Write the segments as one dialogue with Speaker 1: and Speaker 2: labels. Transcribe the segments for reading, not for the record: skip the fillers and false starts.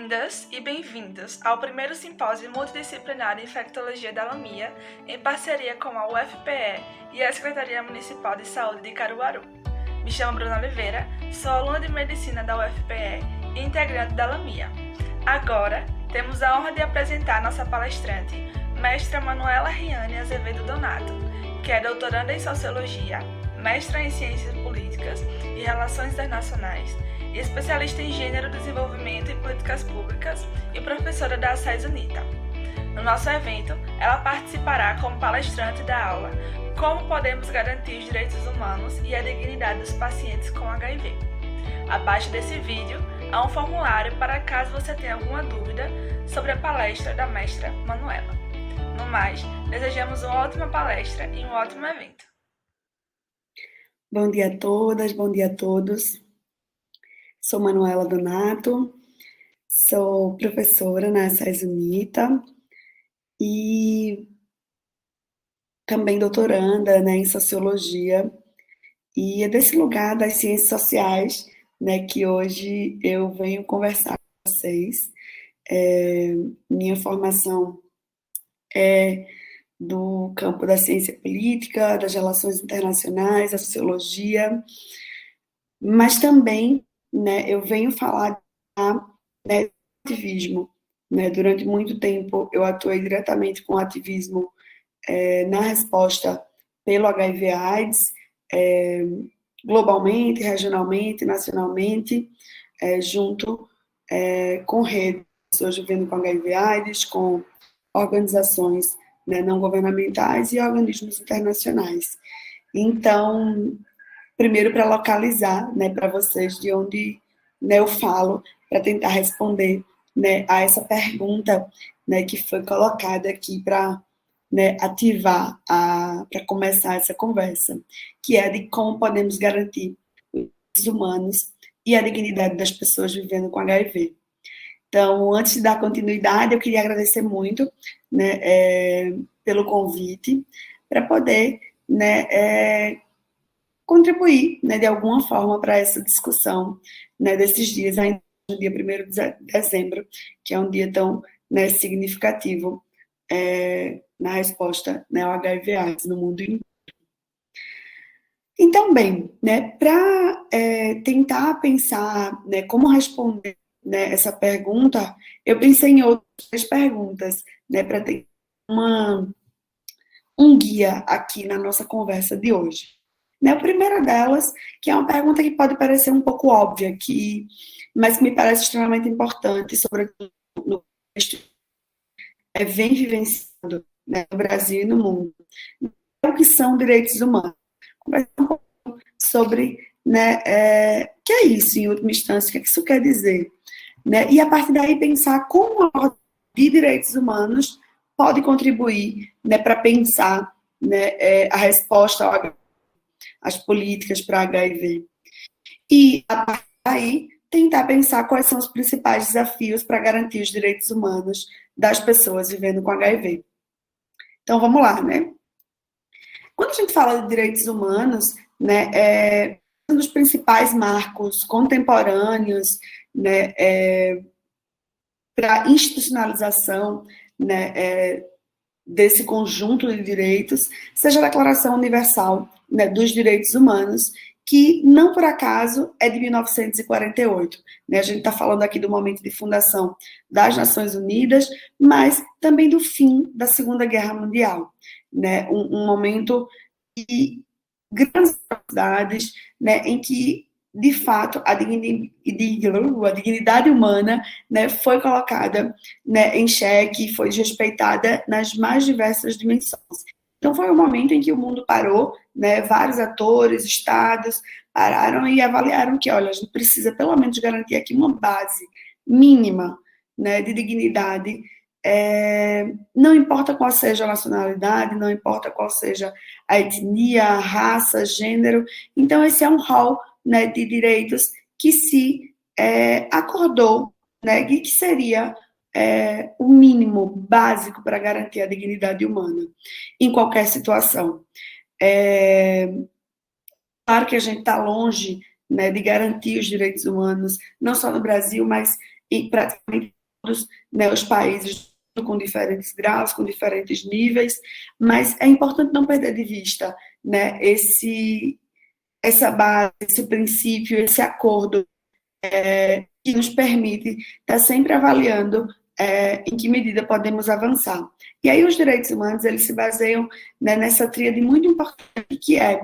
Speaker 1: Bem-vindas e bem-vindos ao primeiro simpósio multidisciplinar de infectologia da LAMIA, em parceria com a UFPE e a Secretaria Municipal de Saúde de Caruaru. Me chamo Bruna Oliveira, sou aluna de Medicina da UFPE e integrante da LAMIA. Agora, temos a honra de apresentar nossa palestrante, mestra Manuela Riane Azevedo Donato, que é doutoranda em Sociologia, mestra em Ciências Políticas e Relações Internacionais, especialista em Gênero, Desenvolvimento e Políticas Públicas e professora da SES UNITA. No nosso evento, ela participará como palestrante da aula Como podemos garantir os direitos humanos e a dignidade dos pacientes com HIV. Abaixo desse vídeo, há um formulário para caso você tenha alguma dúvida sobre a palestra da mestra Manuela. No mais, desejamos uma ótima palestra e um ótimo evento.
Speaker 2: Bom dia a todas, bom dia a todos. Sou Manuela Donato, sou professora na SES UNITA e também doutoranda, em Sociologia. E é desse lugar das ciências sociais, que hoje eu venho conversar com vocês. Minha formação é do campo da ciência política, das relações internacionais, da sociologia, mas também eu venho falar de ativismo. Durante muito tempo, eu atuei diretamente com ativismo na resposta pelo HIV/AIDS, globalmente, regionalmente, nacionalmente, junto com redes, pessoas vivendo com HIV/AIDS, com organizações não governamentais e organismos internacionais. Então, primeiro para localizar, para vocês de onde eu falo, para tentar responder a essa pergunta que foi colocada aqui para ativar, para começar essa conversa, que é de como podemos garantir os direitos humanos e a dignidade das pessoas vivendo com HIV. Então, antes de dar continuidade, eu queria agradecer muito pelo convite, para poder contribuir, de alguma forma, para essa discussão, desses dias, ainda no dia 1º de dezembro, que é um dia tão significativo na resposta ao HIV/AIDS no mundo inteiro. Então, bem, para tentar pensar como responder essa pergunta, eu pensei em outras perguntas, para ter um guia aqui na nossa conversa de hoje. A primeira delas, que é uma pergunta que pode parecer um pouco óbvia, mas que me parece extremamente importante, sobretudo no contexto vem vivenciado no Brasil e no mundo. O que são direitos humanos? Conversar um pouco sobre que é isso, em última instância, o que isso quer dizer. E, a partir daí, pensar como a ordem de direitos humanos pode contribuir para pensar a resposta ao HIV, as políticas para HIV. E, a partir daí, tentar pensar quais são os principais desafios para garantir os direitos humanos das pessoas vivendo com HIV. Então, vamos lá, Quando a gente fala de direitos humanos, um dos principais marcos contemporâneos, para a institucionalização, desse conjunto de direitos, seja a Declaração Universal dos Direitos Humanos, que, não por acaso, é de 1948. A gente está falando aqui do momento de fundação das Nações Unidas, mas também do fim da Segunda Guerra Mundial. Um momento de grandes atrocidades, em que, de fato, a dignidade humana foi colocada em xeque, foi desrespeitada nas mais diversas dimensões. Então, foi um momento em que o mundo parou, vários atores, estados, pararam e avaliaram que, olha, a gente precisa, pelo menos, garantir aqui uma base mínima de dignidade, não importa qual seja a nacionalidade, não importa qual seja a etnia, a raça, gênero. Então, esse é um rol de direitos que se acordou, e que seria o mínimo básico para garantir a dignidade humana em qualquer situação. Claro que a gente está longe de garantir os direitos humanos, não só no Brasil, mas praticamente né, os países com diferentes graus, com diferentes níveis, mas é importante não perder de vista, né, essa base, esse princípio, esse acordo que nos permite estar sempre avaliando em que medida podemos avançar. E aí os direitos humanos, eles se baseiam, né, nessa tríade muito importante que é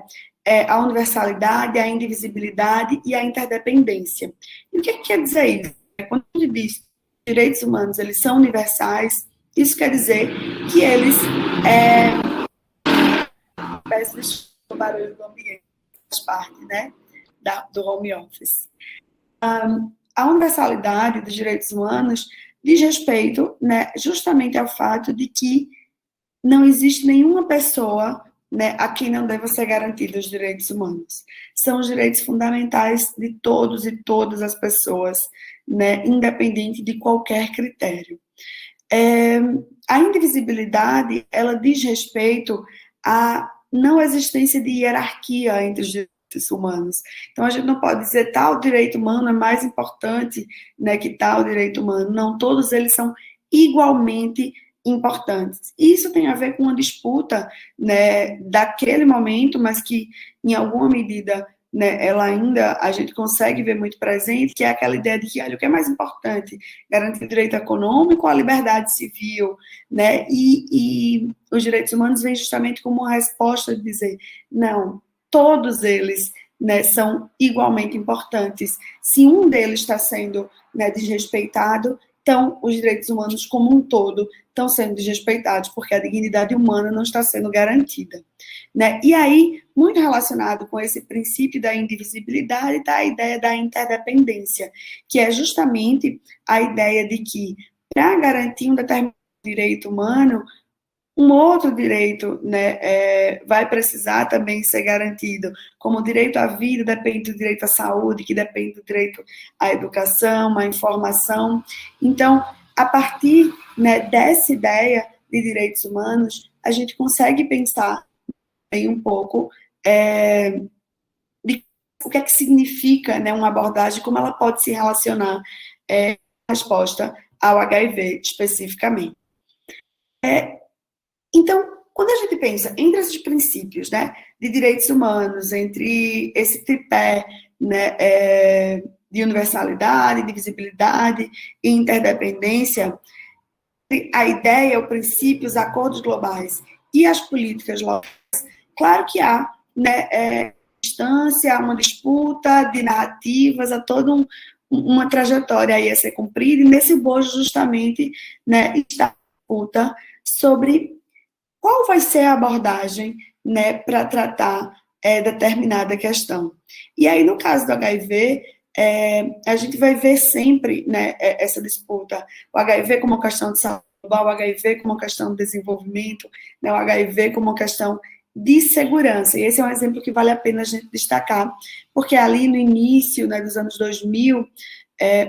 Speaker 2: a universalidade, a indivisibilidade e a interdependência. E o que quer dizer isso? Quando a gente diz que os direitos humanos eles são universais, isso quer dizer que eles peço do barulho do ambiente, faz parte, né, do home office. A universalidade dos direitos humanos diz respeito, né, justamente ao fato de que não existe nenhuma pessoa, né, a quem não deva ser garantidos os direitos humanos. São os direitos fundamentais de todos e todas as pessoas, né, independente de qualquer critério. A indivisibilidade, ela diz respeito à não existência de hierarquia entre os direitos humanos. Então, a gente não pode dizer tal direito humano é mais importante, né, que tal direito humano. Não, todos eles são igualmente importantes. Isso tem a ver com uma disputa, né, daquele momento, mas que, em alguma medida, né, ela ainda, a gente consegue ver muito presente, que é aquela ideia de que, olha, o que é mais importante? Garantir o direito econômico ou a liberdade civil, né? E os direitos humanos vêm justamente como uma resposta de dizer, não, todos eles, né, são igualmente importantes. Se um deles está sendo, né, desrespeitado, então os direitos humanos como um todo estão sendo desrespeitados, porque a dignidade humana não está sendo garantida, né? E aí, muito relacionado com esse princípio da indivisibilidade, está a ideia da interdependência, que é justamente a ideia de que, para garantir um determinado direito humano, um outro direito, né, vai precisar também ser garantido, como o direito à vida depende do direito à saúde, que depende do direito à educação, à informação. Então, a partir, né, dessa ideia de direitos humanos, a gente consegue pensar bem um pouco de o que é que significa, né, uma abordagem, como ela pode se relacionar em resposta ao HIV especificamente. Então, quando a gente pensa entre esses princípios, né, de direitos humanos, entre esse tripé, né, de universalidade, divisibilidade e interdependência, a ideia, o princípio, os acordos globais e as políticas locais, claro que há, né, distância, uma disputa de narrativas, há toda uma trajetória aí a ser cumprida, e nesse bojo justamente, né, está a disputa sobre qual vai ser a abordagem, né, para tratar determinada questão. E aí, no caso do HIV, a gente vai ver sempre, né, essa disputa, o HIV como uma questão de saúde global, o HIV como uma questão de desenvolvimento, né, o HIV como uma questão de segurança. E esse é um exemplo que vale a pena a gente destacar, porque ali no início, né, dos anos 2000,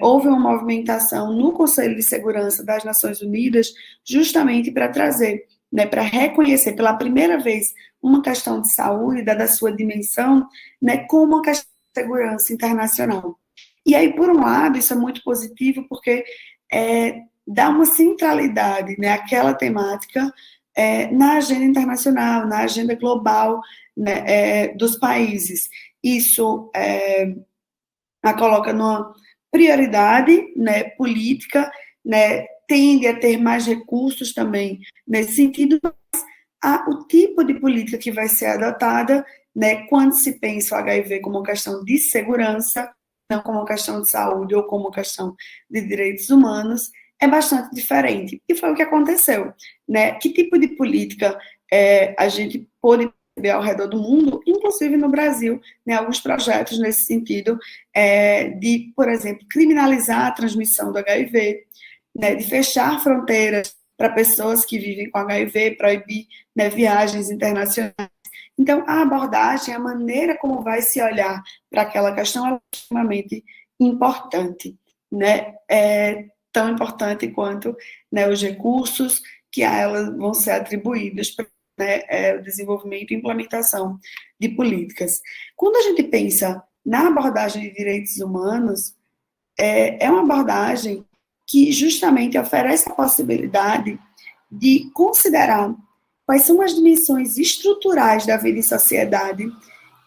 Speaker 2: houve uma movimentação no Conselho de Segurança das Nações Unidas justamente para trazer, né, para reconhecer pela primeira vez uma questão de saúde, dada a sua dimensão, né, como uma questão de segurança internacional. E aí, por um lado, isso é muito positivo, porque dá uma centralidade, né, àquela temática na agenda internacional, na agenda global, né, dos países. Isso a coloca numa prioridade, né, política, né, tende a ter mais recursos também nesse sentido, mas o tipo de política que vai ser adotada, né, quando se pensa o HIV como uma questão de segurança, não como uma questão de saúde ou como uma questão de direitos humanos, é bastante diferente. E foi o que aconteceu, né? Que tipo de política a gente pôde ver ao redor do mundo, inclusive no Brasil, né, alguns projetos nesse sentido, de, por exemplo, criminalizar a transmissão do HIV, né, de fechar fronteiras para pessoas que vivem com HIV, proibir, né, viagens internacionais. Então, a abordagem, a maneira como vai se olhar para aquela questão é extremamente importante, né? É tão importante quanto, né, os recursos que a elas vão ser atribuídos para, né, o desenvolvimento e implementação de políticas. Quando a gente pensa na abordagem de direitos humanos, é uma abordagem que justamente oferece a possibilidade de considerar quais são as dimensões estruturais da vida em sociedade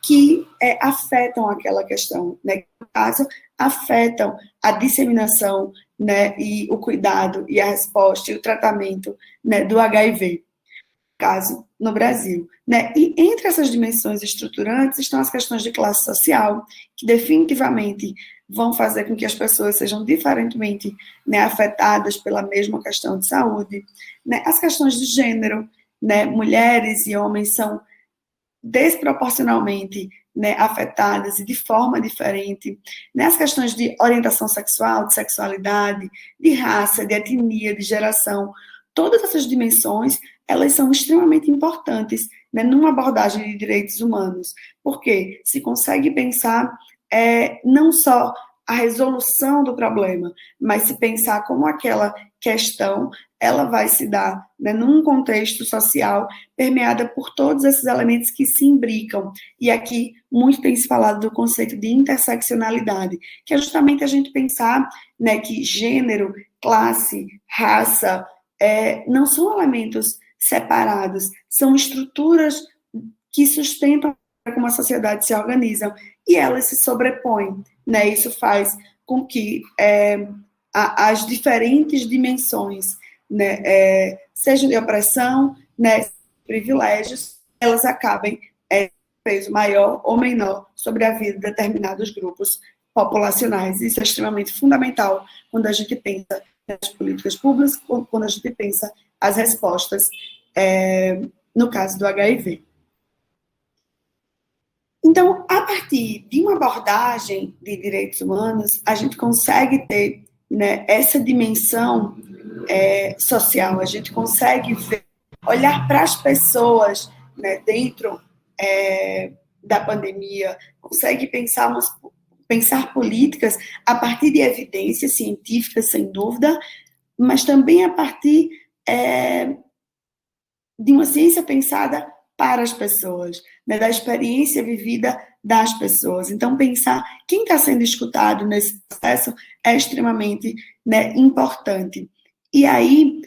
Speaker 2: que afetam aquela questão, né? No caso, afetam a disseminação, né, e o cuidado, e a resposta, e o tratamento, né, do HIV, caso no Brasil, né? E entre essas dimensões estruturantes estão as questões de classe social, que definitivamente vão fazer com que as pessoas sejam diferentemente, né, afetadas pela mesma questão de saúde, né? As questões de gênero, né? Mulheres e homens são desproporcionalmente, né, afetadas e de forma diferente, né, as questões de orientação sexual, de sexualidade, de raça, de etnia, de geração, todas essas dimensões, elas são extremamente importantes, né, numa abordagem de direitos humanos, porque se consegue pensar não só a resolução do problema, mas se pensar como aquela questão ela vai se dar, né, num contexto social permeada por todos esses elementos que se imbricam. E aqui muito tem se falado do conceito de interseccionalidade, que é justamente a gente pensar, né, que gênero, classe, raça, não são elementos separados, são estruturas que sustentam como a sociedade se organiza, e elas se sobrepõem, né? Isso faz com que as diferentes dimensões, né, sejam de opressão, né, privilégios, elas acabem peso maior ou menor sobre a vida de determinados grupos populacionais. Isso é extremamente fundamental quando a gente pensa nas políticas públicas, quando a gente pensa as respostas no caso do HIV. Então, a partir de uma abordagem de direitos humanos, a gente consegue ter, né, essa dimensão social, a gente consegue olhar para as pessoas, né, dentro da pandemia, consegue pensar políticas a partir de evidências científicas, sem dúvida, mas também a partir de uma ciência pensada para as pessoas, né, da experiência vivida das pessoas. Então, pensar quem está sendo escutado nesse processo é extremamente, né, importante. E aí,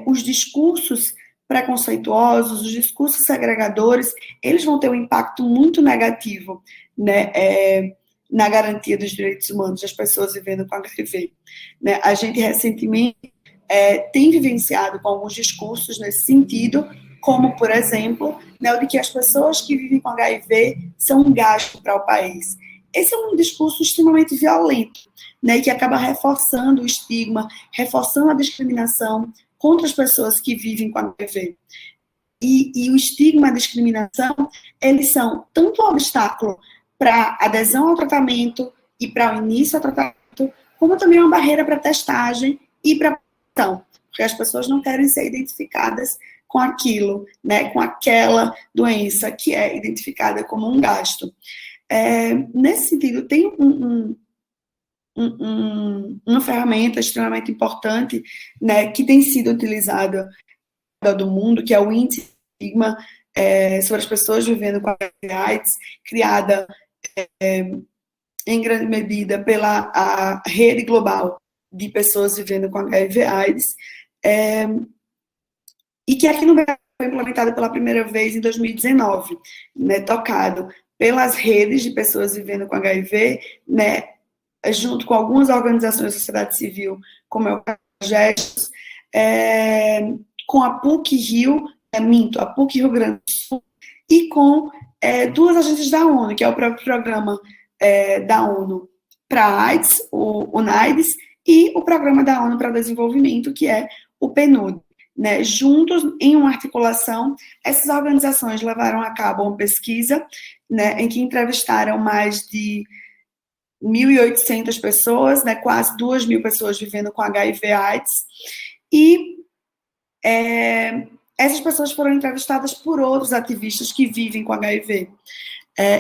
Speaker 2: os discursos preconceituosos, os discursos segregadores, eles vão ter um impacto muito negativo, né, na garantia dos direitos humanos das pessoas vivendo com HIV. Né? A gente, recentemente, tem vivenciado com alguns discursos nesse sentido, como, por exemplo, né, o de que as pessoas que vivem com HIV são um gasto para o país. Esse é um discurso extremamente violento, né, que acaba reforçando o estigma, reforçando a discriminação contra as pessoas que vivem com HIV. E o estigma e a discriminação, eles são tanto um obstáculo para a adesão ao tratamento e para o início ao tratamento, como também uma barreira para a testagem e para a proteção, porque as pessoas não querem ser identificadas com aquilo, né, com aquela doença que é identificada como um gasto. Nesse sentido, tem uma ferramenta extremamente importante, né, que tem sido utilizada do mundo, que é o índice de estigma sobre as pessoas vivendo com HIV/AIDS, criada em grande medida pela a rede global de pessoas vivendo com HIV/AIDS, e que aqui no Brasil foi implementada pela primeira vez em 2019, né, tocado pelas redes de pessoas vivendo com HIV, né, junto com algumas organizações da sociedade civil, como é o Gestos, com a PUC Rio, a PUC Rio Grande do Sul, e com duas agências da ONU, que é o próprio programa da ONU para a AIDS, o UNAIDS, e o programa da ONU para o Desenvolvimento, que é o PNUD. Né, juntos, em uma articulação, essas organizações levaram a cabo uma pesquisa, né, em que entrevistaram mais de 1.800 pessoas, né, quase 2.000 pessoas vivendo com HIV/AIDS, e essas pessoas foram entrevistadas por outros ativistas que vivem com HIV.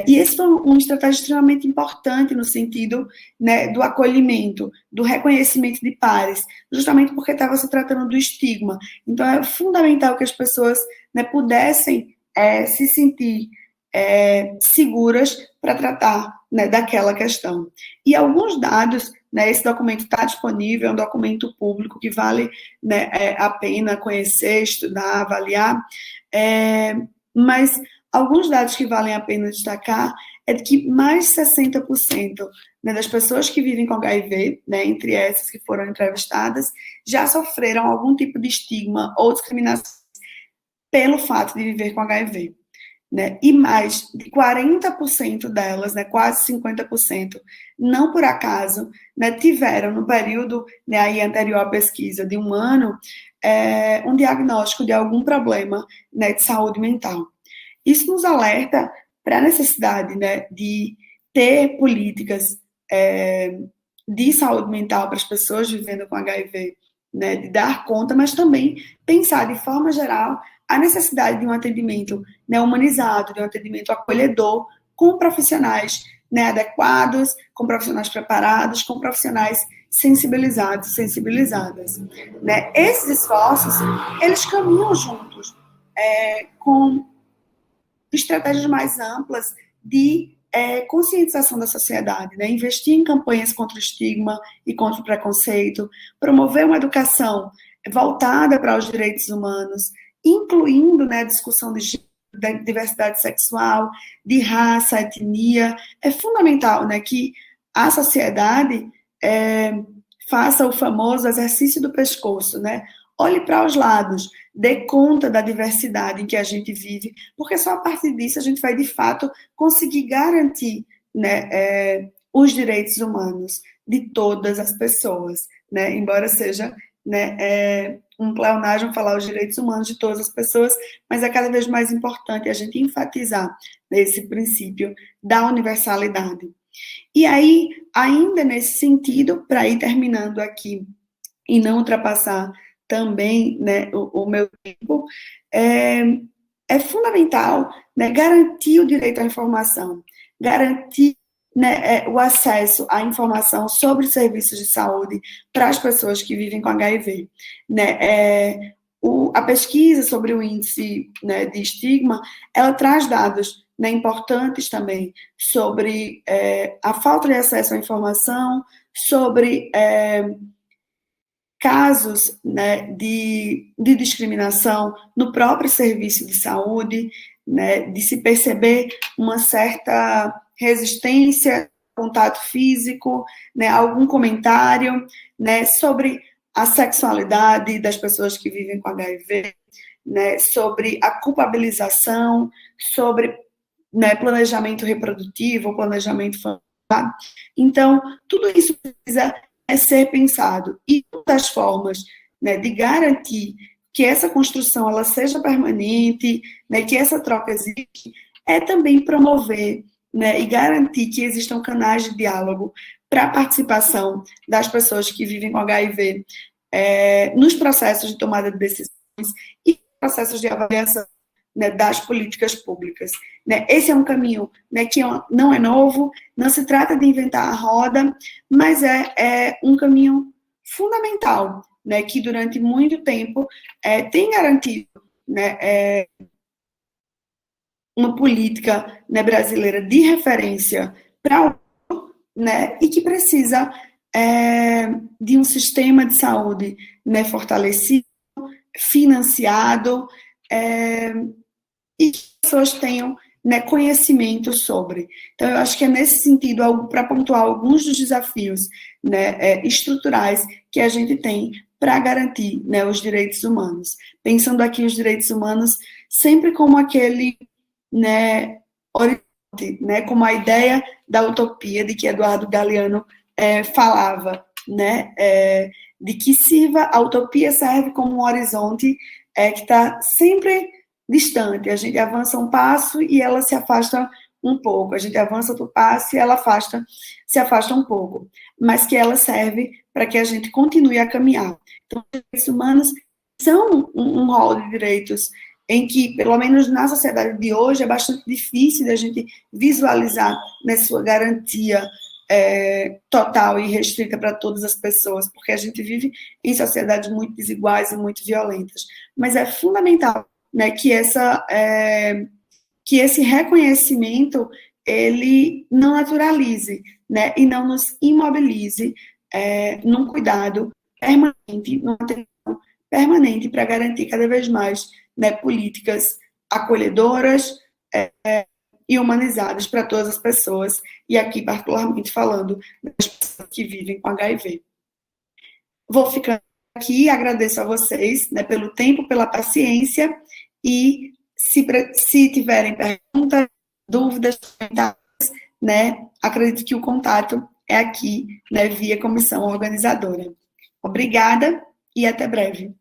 Speaker 2: E esse foi uma estratégia extremamente importante no sentido, né, do acolhimento, do reconhecimento de pares, justamente porque estava se tratando do estigma. Então, é fundamental que as pessoas, né, pudessem se sentir seguras para tratar, né, daquela questão. E alguns dados, né, esse documento está disponível, é um documento público que vale, né, a pena conhecer, estudar, avaliar, mas alguns dados que valem a pena destacar é de que mais de 60%, né, das pessoas que vivem com HIV, né, entre essas que foram entrevistadas, já sofreram algum tipo de estigma ou discriminação pelo fato de viver com HIV. Né? E mais de 40% delas, né, quase 50%, não por acaso, né, tiveram no período, né, aí anterior à pesquisa de 1 ano, um diagnóstico de algum problema, né, de saúde mental. Isso nos alerta para a necessidade, né, de ter políticas de saúde mental para as pessoas vivendo com HIV, né, de dar conta, mas também pensar de forma geral a necessidade de um atendimento, né, humanizado, de um atendimento acolhedor, com profissionais, né, adequados, com profissionais preparados, com profissionais sensibilizados, sensibilizadas. Né? Esses esforços, eles caminham juntos com estratégias mais amplas de conscientização da sociedade, né? Investir em campanhas contra o estigma e contra o preconceito, promover uma educação voltada para os direitos humanos, incluindo, né, a discussão de diversidade sexual, de raça, etnia. É fundamental, né, que a sociedade faça o famoso exercício do pescoço, né? Olhe para os lados, dê conta da diversidade em que a gente vive, porque só a partir disso a gente vai, de fato, conseguir garantir, né, os direitos humanos de todas as pessoas, né? Embora seja, né, um pleonasmo falar os direitos humanos de todas as pessoas, mas é cada vez mais importante a gente enfatizar esse princípio da universalidade. E aí, ainda nesse sentido, para ir terminando aqui e não ultrapassar também, né, o meu tempo, é fundamental, né, garantir o direito à informação, garantir, né, o acesso à informação sobre serviços de saúde para as pessoas que vivem com HIV. Né? A pesquisa sobre o índice, né, de estigma, ela traz dados, né, importantes também sobre a falta de acesso à informação, sobre casos, né, de discriminação no próprio serviço de saúde, né, de se perceber uma certa resistência, contato físico, né, algum comentário, né, sobre a sexualidade das pessoas que vivem com HIV, né, sobre a culpabilização, sobre, né, planejamento reprodutivo, planejamento familiar. Então, tudo isso precisa ser pensado. E uma das formas, né, de garantir que essa construção ela seja permanente, né, que essa troca existe, é também promover, né, e garantir que existam canais de diálogo para a participação das pessoas que vivem com HIV nos processos de tomada de decisões e processos de avaliação, né, das políticas públicas. Né? Esse é um caminho, né, que não é novo, não se trata de inventar a roda, mas é um caminho fundamental, né, que durante muito tempo tem garantido, né, uma política, né, brasileira de referência para o, né, e que precisa de um sistema de saúde, né, fortalecido, financiado, e que as pessoas tenham, né, conhecimento sobre. Então, eu acho que é nesse sentido, para pontuar alguns dos desafios, né, estruturais que a gente tem para garantir, né, os direitos humanos. Pensando aqui os direitos humanos sempre como aquele, né, horizonte, né, como a ideia da utopia de que Eduardo Galeano falava, né, de que a utopia serve como um horizonte que está sempre distante, a gente avança um passo e ela se afasta um pouco, a gente avança outro passo e ela se afasta um pouco, mas que ela serve para que a gente continue a caminhar. Então, os direitos humanos são um rol de direitos em que, pelo menos na sociedade de hoje, é bastante difícil da gente visualizar, né, sua garantia total e restrita para todas as pessoas, porque a gente vive em sociedades muito desiguais e muito violentas. Mas é fundamental, né, que esse reconhecimento ele não naturalize, né, e não nos imobilize num cuidado permanente, numa atenção permanente para garantir cada vez mais, né, políticas acolhedoras e humanizadas para todas as pessoas, e aqui particularmente falando das pessoas que vivem com HIV. Vou ficando aqui, agradeço a vocês, né, pelo tempo, pela paciência, e se tiverem perguntas, dúvidas, comentários, né, acredito que o contato é aqui, né, via comissão organizadora. Obrigada e até breve.